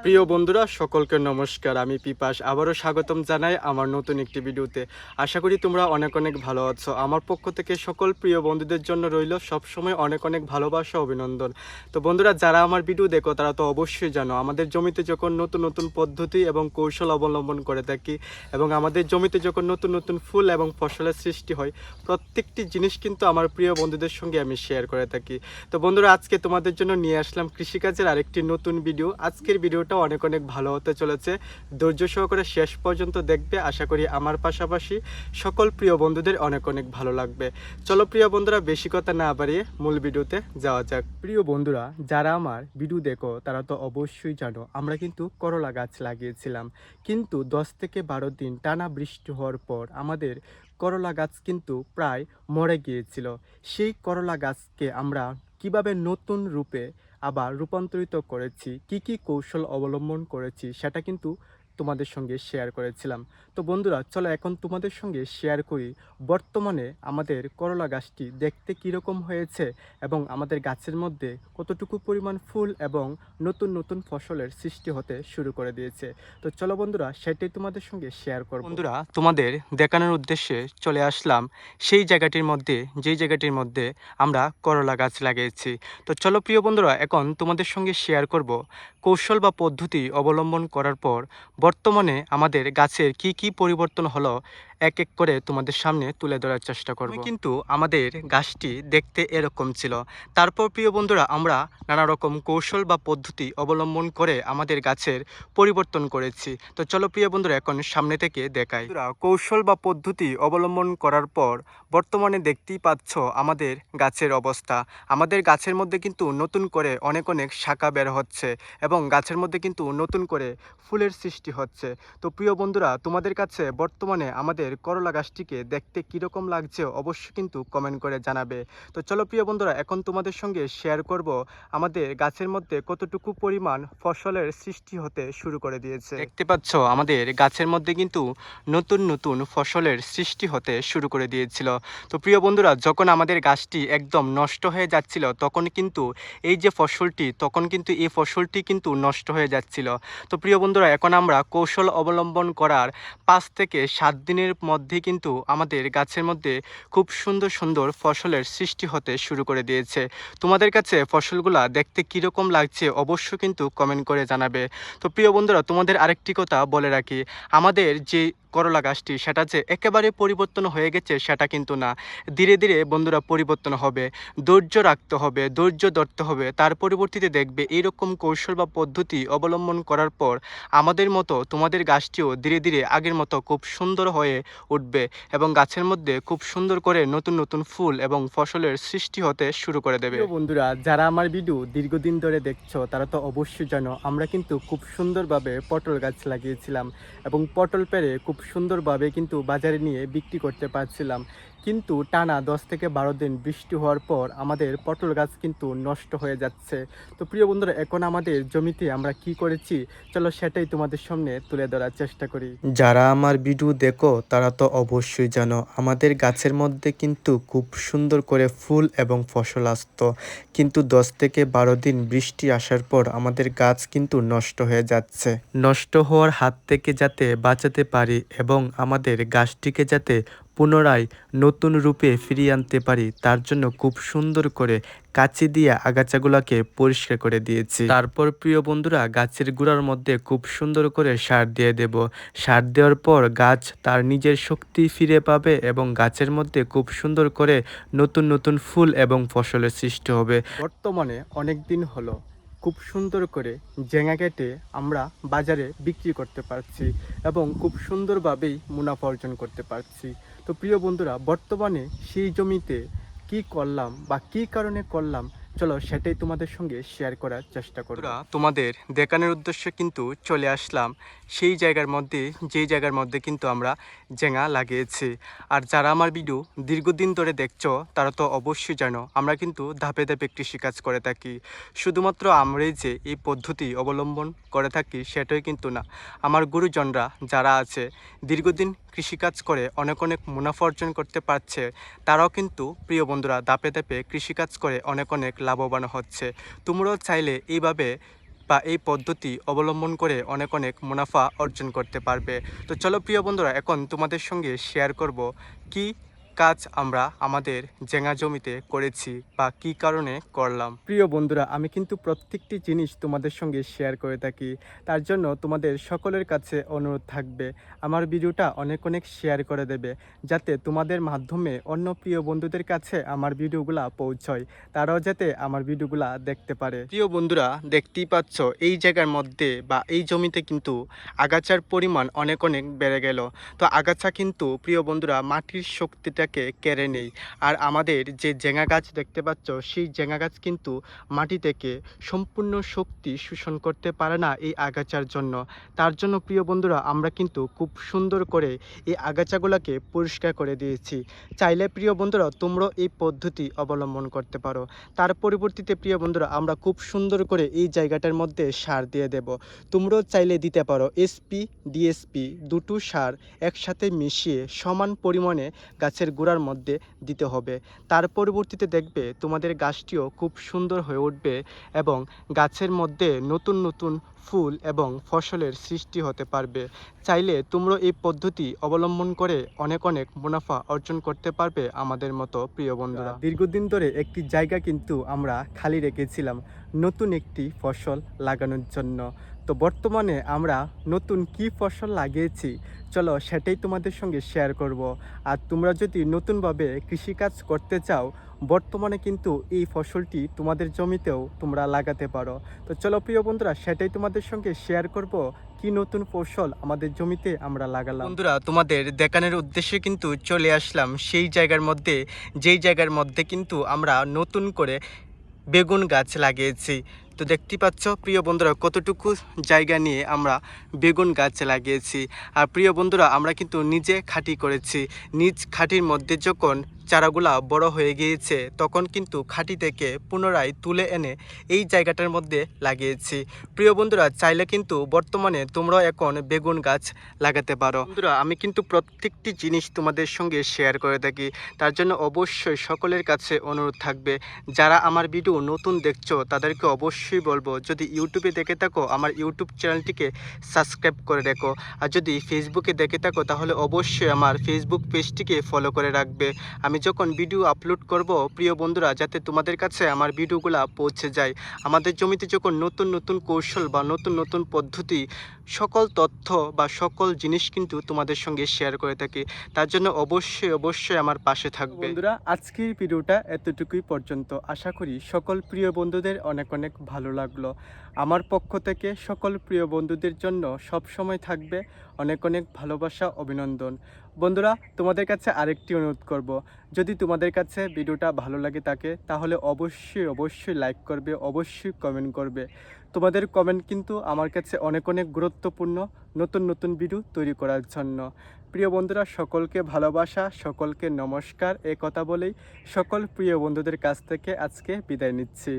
প্রিয় বন্ধুরা সকলকে নমস্কার। আমি পিপাস আবারও স্বাগতম জানাই আমার নতুন একটি ভিডিওতে। আশা করি তোমরা অনেক অনেক ভালো আছো। আমার পক্ষ থেকে সকল প্রিয় বন্ধুদের জন্য রইল সবসময় অনেক অনেক ভালোবাসা অভিনন্দন। তো বন্ধুরা, যারা আমার ভিডিও দেখো তারা তো অবশ্যই জানো আমাদের জমিতে যখন নতুন নতুন পদ্ধতি এবং কৌশল অবলম্বন করে থাকি এবং আমাদের জমিতে যখন নতুন নতুন ফুল এবং ফসলের সৃষ্টি হয়, প্রত্যেকটি জিনিস কিন্তু আমার প্রিয় বন্ধুদের সঙ্গে আমি শেয়ার করে থাকি। তো বন্ধুরা, আজকে তোমাদের জন্য নিয়ে আসলাম কৃষিকাজের আরেকটি নতুন ভিডিও। আজকের ভিডিওটা অনেক অনেক ভালো হতে চলেছে। ধৈর্য সহকারে শেষ পর্যন্ত দেখবে। আশা করি আমার পাশাপাশি সকল প্রিয় বন্ধুদের অনেক অনেক ভালো লাগবে। চলো প্রিয় বন্ধুরা, বেশি কথা না বাড়িয়ে মূল ভিডিওতে যাওয়া যাক। প্রিয় বন্ধুরা, যারা আমার ভিডিও দেখো তারা তো অবশ্যই জানো আমরা কিন্তু করলা গাছ লাগিয়েছিলাম, কিন্তু 10 থেকে 12 দিন টানা বৃষ্টি হওয়ার পর আমাদের করলা গাছ কিন্তু প্রায় মরে গিয়েছিল। সেই করলা গাছকে আমরা কিভাবে নতুন রূপে আবার রূপান্তরিত করেছি, কি কৌশল অবলম্বন করেছি সেটা কিন্তু তোমাদের সঙ্গে শেয়ার করেছিলাম। তো বন্ধুরা, চলো এখন তোমাদের সঙ্গে শেয়ার করি বর্তমানে আমাদের করলা গাছটি দেখতে কীরকম হয়েছে এবং আমাদের গাছের মধ্যে কতটুকু পরিমাণ ফুল এবং নতুন নতুন ফসলের সৃষ্টি হতে শুরু করে দিয়েছে। তো চলো বন্ধুরা, সেটাই তোমাদের সঙ্গে শেয়ার করব। বন্ধুরা, তোমাদের দেখানোর উদ্দেশ্যে চলে আসলাম সেই জায়গাটির মধ্যে, যেই জায়গাটির মধ্যে আমরা করলা গাছ লাগিয়েছি। তো চলো প্রিয় বন্ধুরা, এখন তোমাদের সঙ্গে শেয়ার করব কৌশল বা পদ্ধতি অবলম্বন করার পর বর্তমানে আমাদের গাছের কি পরিবর্তন হলো এক এক করে তোমাদের সামনে তুলে ধরার চেষ্টা করব। কিন্তু আমাদের গাছটি দেখতে এরকম ছিল। তারপর প্রিয় বন্ধুরা, আমরা নানা রকম কৌশল বা পদ্ধতি অবলম্বন করে আমাদের গাছের পরিবর্তন করেছি। তো চলো প্রিয় বন্ধুরা, এখন সামনে থেকে দেখাই। কৌশল বা পদ্ধতি অবলম্বন করার পর বর্তমানে দেখতেই পাচ্ছ আমাদের গাছের অবস্থা। আমাদের গাছের মধ্যে কিন্তু নতুন করে অনেক অনেক শাখা বের হচ্ছে এবং গাছের মধ্যে কিন্তু নতুন করে ফুলের সৃষ্টি হচ্ছে। তো প্রিয় বন্ধুরা, তোমাদের কাছে বর্তমানে আমাদের করলা গাছটিকে দেখতে কীরকম লাগছে অবশ্যই কিন্তু কমেন্ট করে জানাবে। তো চলো প্রিয় বন্ধুরা, এখন তোমাদের সঙ্গে শেয়ার করব আমাদের গাছের মধ্যে কতটুকু পরিমাণ ফসলের সৃষ্টি হতে শুরু করে দিয়েছে। দেখতে পাচ্ছ আমাদের গাছের মধ্যে কিন্তু নতুন নতুন ফসলের সৃষ্টি হতে শুরু করে দিয়েছিল। তো প্রিয় বন্ধুরা, যখন আমাদের গাছটি একদম নষ্ট হয়ে যাচ্ছিল তখন কিন্তু এই যে ফসলটি, তখন কিন্তু এই ফসলটি কিন্তু নষ্ট হয়ে যাচ্ছিল। তো প্রিয় বন্ধুরা, এখন আমরা কৌশল অবলম্বন করার 5 থেকে 7 দিনের মধ্যে কিন্তু আমাদের গাছের মধ্যে খুব সুন্দর সুন্দর ফসলের সৃষ্টি হতে শুরু করে দিয়েছে। তোমাদের কাছে ফসলগুলা দেখতে কীরকম লাগছে অবশ্যই কিন্তু কমেন্ট করে জানাবে। তো প্রিয় বন্ধুরা, তোমাদের আরেকটি কথা বলে রাখি, আমাদের যে করলা গাছটি সেটা যে একেবারে পরিবর্তন হয়ে গেছে সেটা কিন্তু না। ধীরে ধীরে বন্ধুরা পরিবর্তন হবে, ধৈর্য রাখতে হবে, ধৈর্য ধরতে হবে। তার পরিবর্তীতে দেখবে এইরকম কৌশল বা পদ্ধতি অবলম্বন করার পর আমাদের মতো তোমাদের গাছটিও ধীরে ধীরে আগের মতো খুব সুন্দর হয়ে উঠবে এবং গাছের মধ্যে খুব সুন্দর করে নতুন নতুন ফুল এবং ফসলের সৃষ্টি হতে শুরু করে দেবে। বন্ধুরা, যারা আমার ভিডিও দীর্ঘদিন ধরে দেখছো তারা তো অবশ্যই জানো আমরা কিন্তু খুব সুন্দরভাবে পটল গাছ লাগিয়েছিলাম এবং পটল পেরে খুব সুন্দরভাবে কিন্তু বাজারে নিয়ে বিক্রি করতে পারছিলাম। কিন্তু টানা 10 থেকে 12 দিন বৃষ্টি হওয়ার পর আমাদের পটল গাছ কিন্তু নষ্ট হয়ে যাচ্ছে। তো প্রিয় বন্ধুরা, এখন আমাদের জমিতে আমরা কি করেছি চলো সেটাই তোমাদের সামনে তুলে ধরার চেষ্টা করি। যারা আমার ভিডিও দেখো তারা তো অবশ্যই জানো আমাদের গাছের মধ্যে কিন্তু খুব সুন্দর করে ফুল এবং ফসল আসতো, কিন্তু 10 থেকে 12 দিন বৃষ্টি আসার পর আমাদের গাছ কিন্তু নষ্ট হয়ে যাচ্ছে। নষ্ট হওয়ার হাত থেকে যাতে বাঁচাতে পারি এবং আমাদের গাছটিকে যাতে পুনরায় নতুন রূপে ফিরিয়ে আনতে পারি তার জন্য খুব সুন্দর করে কাঁচি দিয়ে আগাছাগুলোকে পরিষ্কার করে দিয়েছি। তারপর প্রিয় বন্ধুরা, গাছের গোড়ার মধ্যে খুব সুন্দর করে সার দিয়ে দেব। সার দেওয়ার পর গাছ তার নিজের শক্তি ফিরে পাবে এবং গাছের মধ্যে খুব সুন্দর করে নতুন নতুন ফুল এবং ফসলের সৃষ্টি হবে। বর্তমানে অনেক দিন হলো খুব সুন্দর করে জেঙা কেটে আমরা বাজারে বিক্রি করতে পারছি এবং খুব সুন্দরভাবেই মুনাফা অর্জন করতে পারছি। তো প্রিয় বন্ধুরা, বর্তমানে সেই জমিতে কি করলাম বা কি কারণে করলাম চলো সেটাই তোমাদের সঙ্গে শেয়ার করার চেষ্টা করব। তোমাদের দেখানোর উদ্দেশ্যে কিন্তু চলে আসলাম সেই জায়গার মধ্যে, যেই জায়গার মধ্যে কিন্তু আমরা জেঙা লাগিয়েছি। আর যারা আমার ভিডিও দীর্ঘদিন ধরে দেখছো তারা তো অবশ্যই জানো আমরা কিন্তু ধাপে ধাপে কৃষিকাজ করে থাকি। শুধুমাত্র আমরাই যে এই পদ্ধতি অবলম্বন করে থাকি সেটাই কিন্তু না, আমার গুরুজনরা যারা আছে দীর্ঘদিন কৃষিকাজ করে অনেক অনেক মুনাফা অর্জন করতে পারছে, তারাও কিন্তু প্রিয় বন্ধুরা ধাপে ধাপে কৃষিকাজ করে অনেক অনেক লাভবান হচ্ছে। তোমরাও চাইলে এইভাবে বা এই পদ্ধতি অবলম্বন করে অনেক অনেক মুনাফা অর্জন করতে পারবে। তো চলো প্রিয় বন্ধুরা, এখন তোমাদের সঙ্গে শেয়ার করব কি কাজ আমরা আমাদের জেঙ্গা জমিতে করেছি বা কি কারণে করলাম। প্রিয় বন্ধুরা, আমি কিন্তু প্রত্যেকটি জিনিস তোমাদের সঙ্গে শেয়ার করে থাকি। তার জন্য তোমাদের সকলের কাছে অনুরোধ থাকবে আমার ভিডিওটা অনেক অনেক শেয়ার করে দেবে, যাতে তোমাদের মাধ্যমে অন্য প্রিয় বন্ধুদের কাছে আমার ভিডিওগুলা পৌঁছয়, তারাও যাতে আমার ভিডিওগুলা দেখতে পারে। প্রিয় বন্ধুরা, দেখতেই পাচ্ছ এই জায়গার মধ্যে বা এই জমিতে কিন্তু আগাছার পরিমাণ অনেক অনেক বেড়ে গেল। তো আগাছা কিন্তু প্রিয় বন্ধুরা মাটির শক্তিটাকে কেড়ে নেই, আর আমাদের যে জেঙ্গা গাছ দেখতে পাচ্ছ সেই জেঙ্গা গাছ কিন্তু মাটি থেকে সম্পূর্ণ শক্তি শোষণ করতে পারে না এই আগাছার জন্য। তার জন্য প্রিয় বন্ধুরা আমরা কিন্তু খুব সুন্দর করে এই আগাছাগুলোকে পরিষ্কার করে দিয়েছি। চাইলে প্রিয় বন্ধুরা তোমরাও এই পদ্ধতি অবলম্বন করতে পারো। তার পরিবর্তিতে প্রিয় বন্ধুরা আমরা খুব সুন্দর করে এই জায়গাটার মধ্যে সার দিয়ে দেব। তোমরাও চাইলে দিতে পারো এসপি ডিএসপি দুটো সার একসাথে মিশিয়ে সমান পরিমাণে গাছের গোড়ার মধ্যে দিতে হবে। তার পরিবর্তিতে দেখবে তোমাদের গাছটিও খুব সুন্দর হয়ে উঠবে এবং গাছের মধ্যে নতুন নতুন ফুল এবং ফসলের সৃষ্টি হতে পারবে। চাইলে তোমরা এই পদ্ধতি অবলম্বন করে অনেক অনেক মুনাফা অর্জন করতে পারবে আমাদের মতো প্রিয় বন্ধুরা। দীর্ঘদিন ধরে একটি জায়গা কিন্তু আমরা খালি রেখেছিলাম নতুন একটি ফসল লাগানোর জন্য। তো বর্তমানে আমরা নতুন কি ফসল লাগিয়েছি চলো সেটাই তোমাদের সঙ্গে শেয়ার করব। আর তোমরা যদি নতুনভাবে কৃষিকাজ করতে চাও বর্তমানে কিন্তু এই ফসলটি তোমাদের জমিতেও তোমরা লাগাতে পারো। তো চলো প্রিয় বন্ধুরা, সেটাই তোমাদের সঙ্গে শেয়ার করব কি নতুন ফসল আমাদের জমিতে আমরা লাগালাম। বন্ধুরা, তোমাদের দেখানোর উদ্দেশ্যে কিন্তু চলে আসলাম সেই জায়গার মধ্যে, যেই জায়গার মধ্যে কিন্তু আমরা নতুন করে বেগুন গাছ লাগিয়েছি। তো দেখতে পাচ্ছ প্রিয় বন্ধুরা কতটুকু জায়গা নিয়ে আমরা বেগুন গাছ লাগিয়েছি। আর প্রিয় বন্ধুরা আমরা কিন্তু নিজে খাঁটি করেছি। নিজ খাঁটির মধ্যে যখন চারাগুলা বড় হয়ে গিয়েছে তখন কিন্তু খাঁটি থেকে পুনরায় তুলে এনে এই জায়গাটার মধ্যে লাগিয়েছি। প্রিয় বন্ধুরা চাইলে কিন্তু বর্তমানে তোমরাও এখন বেগুন গাছ লাগাতে পারো। বন্ধুরা আমি কিন্তু প্রত্যেকটি জিনিস তোমাদের সঙ্গে শেয়ার করে থাকি, তার জন্য অবশ্যই সকলের কাছে অনুরোধ থাকবে যারা আমার ভিডিও নতুন দেখছো তাদেরকে অবশ্যই বলবো যদি ইউটিউবে দেখে থাকো আমার ইউটিউব চ্যানেলটিকে সাবস্ক্রাইব করে রেখো, আর যদি ফেসবুকে দেখে থাকো তাহলে অবশ্যই আমার ফেসবুক পেজটিকে ফলো করে রাখবে। আমি যখন ভিডিও আপলোড করব প্রিয় বন্ধুরা যাতে তোমাদের কাছে আমার ভিডিওগুলো পৌঁছে যায়। আমাদের জমিতে যখন নতুন নতুন কৌশল বা নতুন নতুন পদ্ধতি সকল তথ্য বা সকল জিনিস কিন্তু তোমাদের সঙ্গে শেয়ার করে থাকি, তার জন্য অবশ্যই অবশ্যই আমার পাশে থাকবে। বন্ধুরা আজকের ভিডিওটা এতটুকুই পর্যন্ত। আশা করি সকল প্রিয় বন্ধুদের অনেক অনেক ভালো লাগলো। আমার পক্ষ থেকে সকল প্রিয় বন্ধুদের জন্য সব সময় থাকবে অনেক অনেক ভালোবাসা, অভিনন্দন। বন্ধুরা তোমাদের কাছে আরেকটি অনুরোধ করব, যদি তোমাদের কাছে ভিডিওটা ভালো লাগে থাকে তাহলে অবশ্যই অবশ্যই লাইক করবে, অবশ্যই কমেন্ট করবে। তোমাদের কমেন্ট কিন্তু আমার কাছে অনেক অনেক গুরুত্বপূর্ণ নতুন নতুন ভিডিও তৈরি করার জন্য। প্রিয় বন্ধুরা সকলকে ভালোবাসা, সকলকে নমস্কার, এ কথা বলেই সকল প্রিয় বন্ধুদের কাছ থেকে আজকে বিদায় নিচ্ছি।